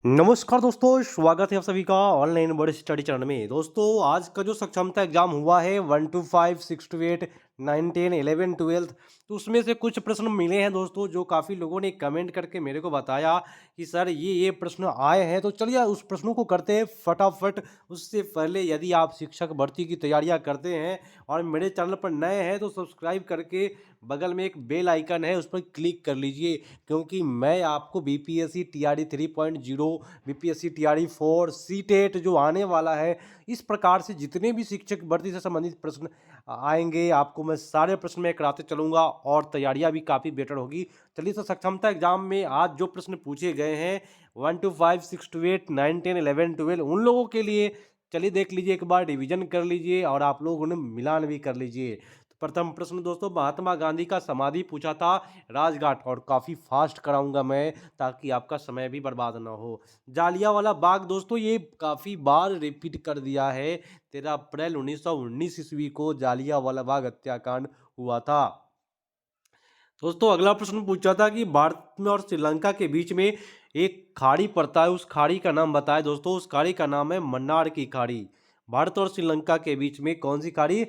नमस्कार दोस्तों, स्वागत है आप सभी का ऑनलाइन वर्ड स्टडी चैनल में। दोस्तों, आज का जो सक्षमता एग्जाम हुआ है 1 to 5, 6 to 8, 9, 10, 11, 12, तो उसमें से कुछ प्रश्न मिले हैं दोस्तों, जो काफ़ी लोगों ने कमेंट करके मेरे को बताया कि सर ये प्रश्न आए हैं। तो चलिए उस प्रश्नों को करते हैं फटाफट। उससे पहले यदि आप शिक्षक भर्ती की तैयारियां करते हैं और मेरे चैनल पर नए हैं तो सब्सक्राइब करके बगल में एक बेल आइकन है, उस पर क्लिक कर लीजिए, क्योंकि मैं आपको BPSC TRD 3.0, BPSC TRD 4, CTET जो आने वाला है, इस प्रकार से जितने भी शिक्षक भर्ती से संबंधित प्रश्न आएंगे, आपको मैं सारे प्रश्न में कराते चलूंगा और तैयारियां भी काफ़ी बेटर होगी। चलिए, तो सक्षमता एग्जाम में आज जो प्रश्न पूछे गए हैं 1 to 5, 6 to 8, 9, 10, 11, 12, उन लोगों के लिए चलिए देख लीजिए, एक बार रिवीजन कर लीजिए और आप लोग उन्हें मिलान भी कर लीजिए। तो प्रथम प्रश्न दोस्तों, महात्मा गांधी का समाधि पूछा था राजघाट, और काफ़ी फास्ट कराऊंगा मैं ताकि आपका समय भी बर्बाद ना हो। जालियांवाला बाग दोस्तों, ये काफ़ी बार रिपीट कर दिया है। 13 अप्रैल 1919 ईस्वी को जालियांवाला बाग हत्याकांड हुआ था। दोस्तों, अगला प्रश्न पूछा था कि भारत में और श्रीलंका के बीच में एक खाड़ी पड़ता है, उस खाड़ी का नाम बताएं। दोस्तों, उस खाड़ी का नाम है मन्नार की खाड़ी। भारत और श्रीलंका के बीच में कौन सी खाड़ी?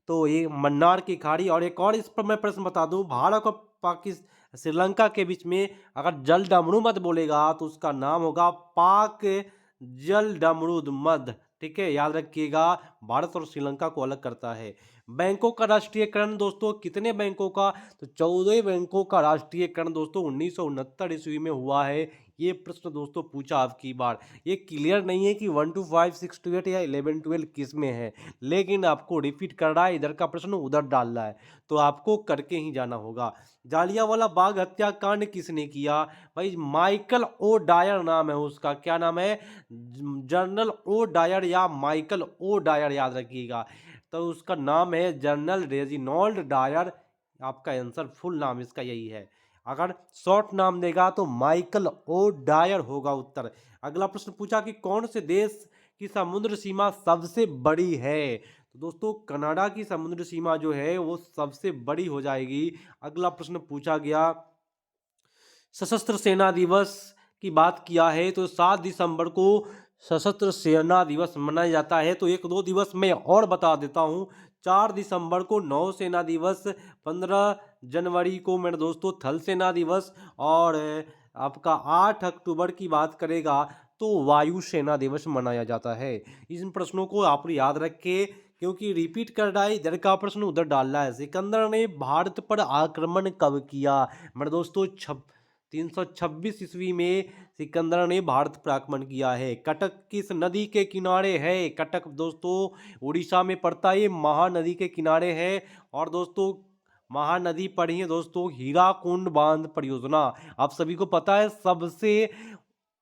तो ये मन्नार की खाड़ी। और एक और इस पर मैं प्रश्न बता दूं, भारत और पाकिस्तान, श्रीलंका के बीच में अगर जल डमरू मत बोलेगा तो उसका नाम होगा पाक जल डमरूद मध। ठीक है, याद रखिएगा, भारत और श्रीलंका को अलग करता है। बैंकों का राष्ट्रीयकरण दोस्तों, कितने बैंकों का? तो 14 बैंकों का राष्ट्रीयकरण दोस्तों 1969 ईस्वी में हुआ है। ये प्रश्न दोस्तों पूछा आपकी बार। ये क्लियर नहीं है कि 1 to 5, 6 to 8 या 11, 12 किस में है, लेकिन आपको रिपीट कर रहा है, इधर का प्रश्न उधर डाल रहा है, तो आपको करके ही जाना होगा। जालियांवाला बाग हत्याकांड किसने किया? भाई, माइकल ओ डायर नाम है उसका। क्या नाम है? जनरल ओ डायर या माइकल ओ डायर, याद रखिएगा। तो उसका नाम है जनरल रेजिनॉल्ड डायर। आपका आंसर, फुल नाम इसका यही है। अगर शॉर्ट नाम देगा तो माइकल ओ डायर होगा उत्तर। अगला प्रश्न पूछा कि कौन से देश की समुद्र सीमा सबसे बड़ी है? तो दोस्तों, कनाडा की समुद्र सीमा जो है वो सबसे बड़ी हो जाएगी। अगला प्रश्न पूछा गया, सशस्त्र सेना दिवस की बात किया है तो 7 दिसंबर को सशस्त्र सेना दिवस मनाया जाता है। तो एक दो दिवस मैं और बता देता हूँ। 4 दिसंबर को नौसेना दिवस, 15 जनवरी को मेरे दोस्तों थल सेना दिवस, और आपका 8 अक्टूबर की बात करेगा तो वायु सेना दिवस मनाया जाता है। इन प्रश्नों को आप याद रखें, क्योंकि रिपीट कर रहा है, इधर का प्रश्न उधर डाल रहा है। सिकंदर ने भारत पर आक्रमण कब किया? मेरे दोस्तों 326 ईस्वी में सिकंदर ने भारत पर आक्रमण किया है। कटक किस नदी के किनारे है? कटक दोस्तों उड़ीसा में पड़ता है, ये महानदी के किनारे है। और दोस्तों, महानदी पढ़ी है दोस्तों, हीराकुंड बांध परियोजना। आप सभी को पता है, सबसे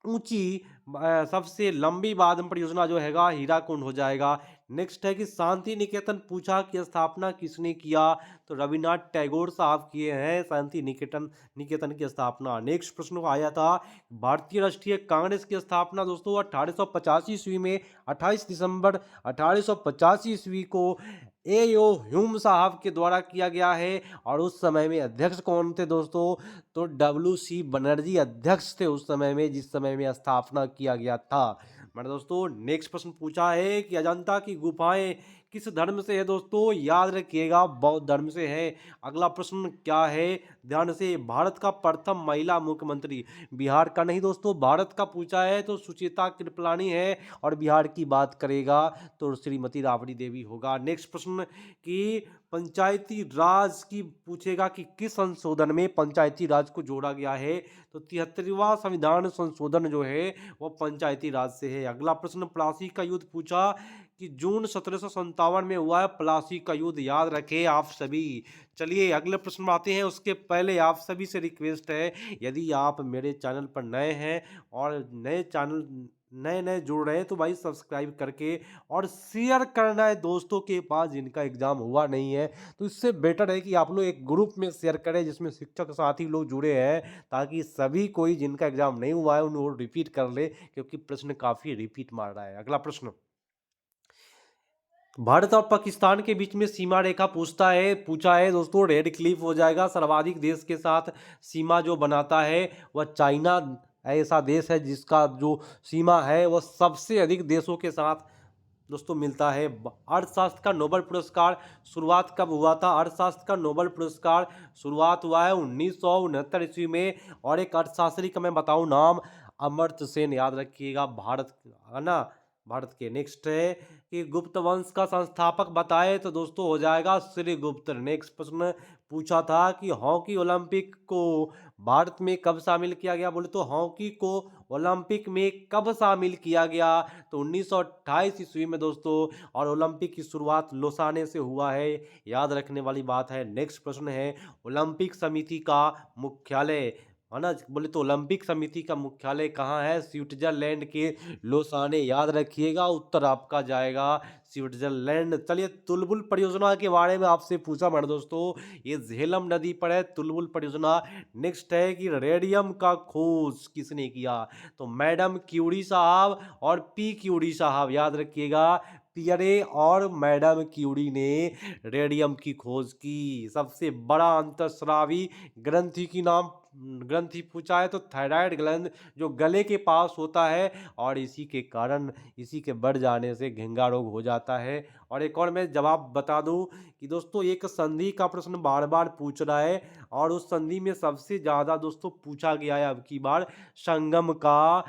ऊंची सबसे लंबी बांध परियोजना जो हैगा हीराकुंड हो जाएगा। नेक्स्ट है कि शांति निकेतन पूछा कि स्थापना किसने किया? तो रविन्द्रनाथ टैगोर साहब किए हैं शांति निकेतन निकेतन की स्थापना। नेक्स्ट प्रश्न को आया था, भारतीय राष्ट्रीय कांग्रेस की स्थापना दोस्तों 1885 ईस्वी में, 28 दिसंबर 1885 ईस्वी को ए ओ ह्यूम साहब के द्वारा किया गया है। और उस समय में अध्यक्ष कौन थे दोस्तों? तो WC बनर्जी अध्यक्ष थे उस समय में, जिस समय में स्थापना किया गया था। मेरे दोस्तों, नेक्स्ट प्रश्न पूछा है कि अजंता की गुफाएं किस धर्म से है? दोस्तों याद रखिएगा, बौद्ध धर्म से है। अगला प्रश्न क्या है, ध्यान से, भारत का प्रथम महिला मुख्यमंत्री, बिहार का नहीं दोस्तों, भारत का पूछा है तो सुचेता कृपलानी है, और बिहार की बात करेगा तो श्रीमती राबड़ी देवी होगा। नेक्स्ट प्रश्न कि पंचायती राज की पूछेगा कि किस संशोधन में पंचायती राज को जोड़ा गया है? तो 73वां संविधान संशोधन जो है वो पंचायती राज से है। अगला प्रश्न, प्लासी का युद्ध पूछा कि जून 1757 में हुआ है प्लासी का युद्ध, याद रखें आप सभी। चलिए अगले प्रश्न में आते हैं, उसके पहले आप सभी से रिक्वेस्ट है, यदि आप मेरे चैनल पर नए हैं और नए नए जुड़ रहे हैं तो भाई सब्सक्राइब करके और शेयर करना है दोस्तों के पास जिनका एग्जाम हुआ नहीं है। तो इससे बेटर है कि आप लोग एक ग्रुप में शेयर करें जिसमें शिक्षक साथी लोग जुड़े हैं, ताकि सभी कोई जिनका एग्जाम नहीं हुआ है उन्हें रिपीट कर ले, क्योंकि प्रश्न काफी रिपीट मार रहा है। अगला प्रश्न, भारत और पाकिस्तान के बीच में सीमा रेखा पूछा है दोस्तों, रेड क्लिफ हो जाएगा। सर्वाधिक देश के साथ सीमा जो बनाता है वह चाइना ऐसा देश है जिसका जो सीमा है वह सबसे अधिक देशों के साथ दोस्तों मिलता है। अर्थशास्त्र का नोबेल पुरस्कार शुरुआत कब हुआ था? अर्थशास्त्र का नोबेल पुरस्कार शुरुआत हुआ है 1969 ईस्वी में। और एक अर्थशास्त्री का मैं बताऊं नाम, अमर्त्य सेन, याद रखिएगा, भारत, है ना, भारत के। नेक्स्ट है कि गुप्त वंश का संस्थापक बताए, तो दोस्तों हो जाएगा श्रीगुप्त। नेक्स्ट प्रश्न पूछा था कि हॉकी ओलंपिक को भारत में कब शामिल किया गया? बोले तो हॉकी को ओलंपिक में कब शामिल किया गया? तो 1928 ईस्वी में दोस्तों। और ओलंपिक की शुरुआत लोसाने से हुआ है, याद रखने वाली बात है। नेक्स्ट प्रश्न है ओलंपिक समिति का मुख्यालय, है ना, बोले तो ओलंपिक समिति का मुख्यालय कहाँ है? स्विट्जरलैंड के लोसाने, याद रखिएगा, उत्तर आपका जाएगा स्विट्जरलैंड। चलिए तुलबुल परियोजना के बारे में आपसे पूछा मैंने दोस्तों, ये झेलम नदी पर है तुलबुल परियोजना। नेक्स्ट है कि रेडियम का खोज किसने किया? तो मैडम क्यूरी साहब और पी क्यूरी साहब, याद रखिएगा, पियरे और मैडम क्यूरी ने रेडियम की खोज की। सबसे बड़ा अंतःस्रावी ग्रंथि की नाम, ग्रंथि पूछा है तो थायराइड ग्लैंड, जो गले के पास होता है और इसी के कारण, इसी के बढ़ जाने से घेंगा रोग हो जाता है। और एक और मैं जवाब बता दूं कि दोस्तों एक संधि का प्रश्न बार बार पूछ रहा है और उस संधि में सबसे ज़्यादा दोस्तों पूछा गया है अब की बार, संगम का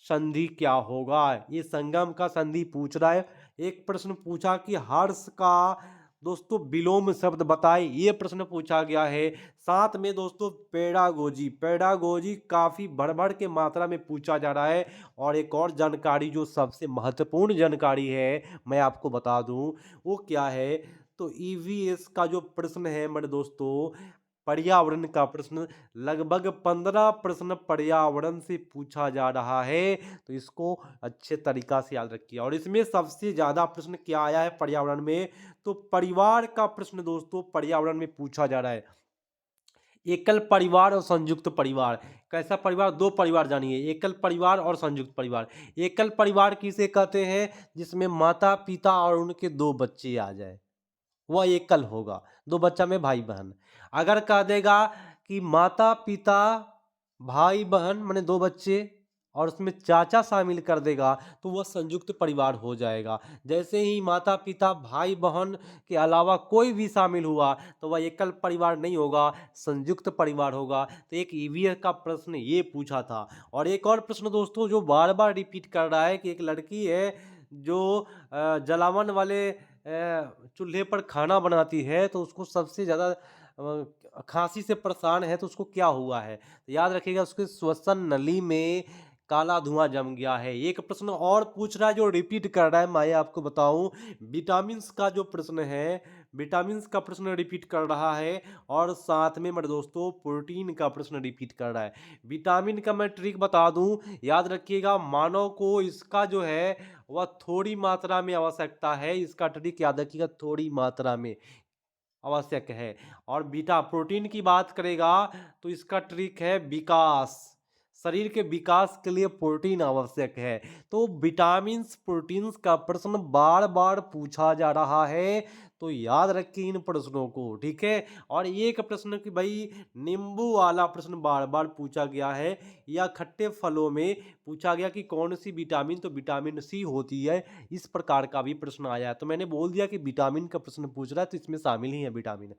संधि क्या होगा? ये संगम का संधि पूछ रहा है। एक प्रश्न पूछा कि हर्ष का दोस्तों विलोम शब्द बताए, ये प्रश्न पूछा गया है। साथ में दोस्तों पेडागोजी, पेडागोजी काफ़ी बढ़ के मात्रा में पूछा जा रहा है। और एक और जानकारी जो सबसे महत्वपूर्ण जानकारी है मैं आपको बता दूं, वो क्या है? तो ईवीएस का जो प्रश्न है मेरे दोस्तों, पर्यावरण का प्रश्न, लगभग 15 प्रश्न पर्यावरण से पूछा जा रहा है, तो इसको अच्छे तरीका से याद रखिए। और इसमें सबसे ज़्यादा प्रश्न क्या आया है पर्यावरण में? तो परिवार का प्रश्न दोस्तों पर्यावरण में पूछा जा रहा है। एकल परिवार और संयुक्त परिवार, कैसा परिवार? दो परिवार जानिए, एकल परिवार और संयुक्त परिवार। एकल परिवार किसे कहते हैं? जिसमें माता पिता और उनके दो बच्चे आ जाए, वह एकल होगा। दो बच्चा में भाई बहन। अगर कह देगा कि माता पिता भाई बहन माने दो बच्चे और उसमें चाचा शामिल कर देगा, तो वह संयुक्त परिवार हो जाएगा। जैसे ही माता पिता भाई बहन के अलावा कोई भी शामिल हुआ तो वह एकल परिवार नहीं होगा, संयुक्त परिवार होगा। तो एक ईवीएस का प्रश्न ये पूछा था। और एक और प्रश्न दोस्तों जो बार बार रिपीट कर रहा है कि एक लड़की है जो जलावन वाले चूल्हे पर खाना बनाती है, तो उसको सबसे ज़्यादा खांसी से परेशान है, तो उसको क्या हुआ है? तो याद रखिएगा उसके श्वसन नली में काला धुआं जम गया है। एक प्रश्न और पूछ रहा है जो रिपीट कर रहा है, मैं आपको बताऊं, विटामिन्स का जो प्रश्न है, विटामिन्स का प्रश्न रिपीट कर रहा है। और साथ में मेरे दोस्तों प्रोटीन का प्रश्न रिपीट कर रहा है। विटामिन का मैं ट्रिक बता दूं, याद रखिएगा, मानव को इसका जो है वह थोड़ी मात्रा में आवश्यकता है। इसका ट्रिक याद रखिएगा, थोड़ी मात्रा में आवश्यक है। और बीटा प्रोटीन की बात करेगा तो इसका ट्रिक है विकास, शरीर के विकास के लिए प्रोटीन आवश्यक है। तो विटामिन्स प्रोटीन्स का प्रश्न बार बार पूछा जा रहा है, तो याद रखिए इन प्रश्नों को, ठीक है। और एक प्रश्न कि भाई नींबू वाला प्रश्न बार बार पूछा गया है, या खट्टे फलों में पूछा गया कि कौन सी विटामिन, तो विटामिन सी होती है। इस प्रकार का भी प्रश्न आया है। तो मैंने बोल दिया कि विटामिन का प्रश्न पूछ रहा है तो इसमें शामिल ही है विटामिन।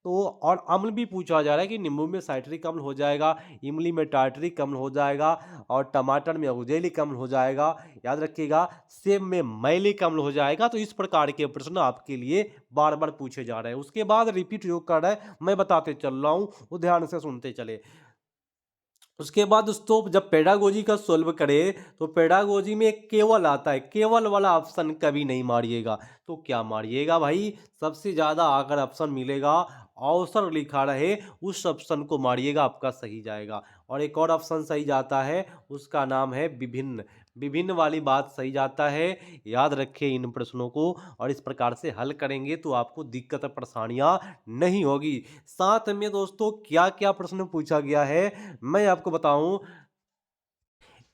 तो और अम्ल भी पूछा जा रहा है कि नींबू में साइट्रिक अम्ल हो जाएगा, इमली में टार्टरिक अम्ल हो जाएगा, और टमाटर में ऑक्जेलिक अम्ल हो जाएगा, याद रखिएगा, सेब में मैलिक अम्ल हो जाएगा। तो इस प्रकार के प्रश्न आपके लिए बार बार पूछे जा रहे हैं। उसके बाद रिपीट जो कर रहा है मैं बताते चल रहा हूँ, वो ध्यान से सुनते चले। उसके बाद दोस्तों जब पेडागोजी का सॉल्व करें तो पेडागोजी में केवल आता है, केवल वाला ऑप्शन कभी नहीं मारिएगा। तो क्या मारिएगा भाई? सबसे ज़्यादा अगर ऑप्शन मिलेगा अवसर लिखा रहे उस ऑप्शन को मारिएगा, आपका सही जाएगा। और एक और ऑप्शन सही जाता है, उसका नाम है विभिन्न, विभिन्न वाली बात सही जाता है। याद रखिए इन प्रश्नों को, और इस प्रकार से हल करेंगे तो आपको दिक्कत परेशानियाँ नहीं होगी। साथ में दोस्तों क्या क्या प्रश्न पूछा गया है मैं आपको बताऊं।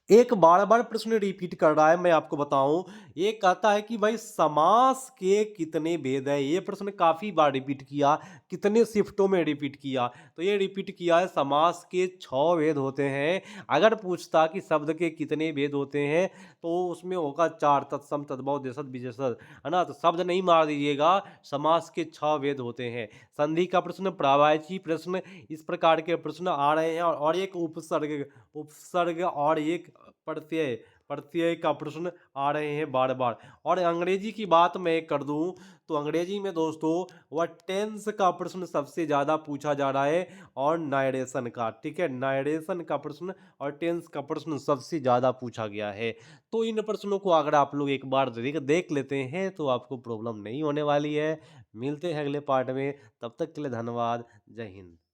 एक बार-बार प्रश्न रिपीट कर रहा है, मैं आपको बताऊँ। ये कहता है कि भाई समास के कितने भेद हैं? ये प्रश्न काफ़ी बार रिपीट किया, कितने शिफ्टों में रिपीट किया। तो ये रिपीट किया है समास के 6 भेद होते हैं। अगर पूछता कि शब्द के कितने भेद होते हैं, तो उसमें होगा 4 तत्सम, तद्भव, देशज, विशेषण, है ना? तो शब्द नहीं मार दीजिएगा, समास के 6 भेद होते हैं। संधि का प्रश्न, पर्यायवाची प्रश्न, इस प्रकार के प्रश्न आ रहे हैं और एक उपसर्ग उपसर्ग और एक प्रत्यय प्रत्यय का प्रश्न आ रहे हैं बार बार। और अंग्रेजी की बात मैं कर दूं तो अंग्रेजी में दोस्तों वह टेंस का प्रश्न सबसे ज़्यादा पूछा जा रहा है और नायरेशन का, ठीक है, नायरेशन का प्रश्न और टेंस का प्रश्न सबसे ज़्यादा पूछा गया है। तो इन प्रश्नों को अगर आप लोग एक बार देख लेते हैं तो आपको प्रॉब्लम नहीं होने वाली है। मिलते हैं अगले पार्ट में, तब तक के लिए धन्यवाद। जय हिंद।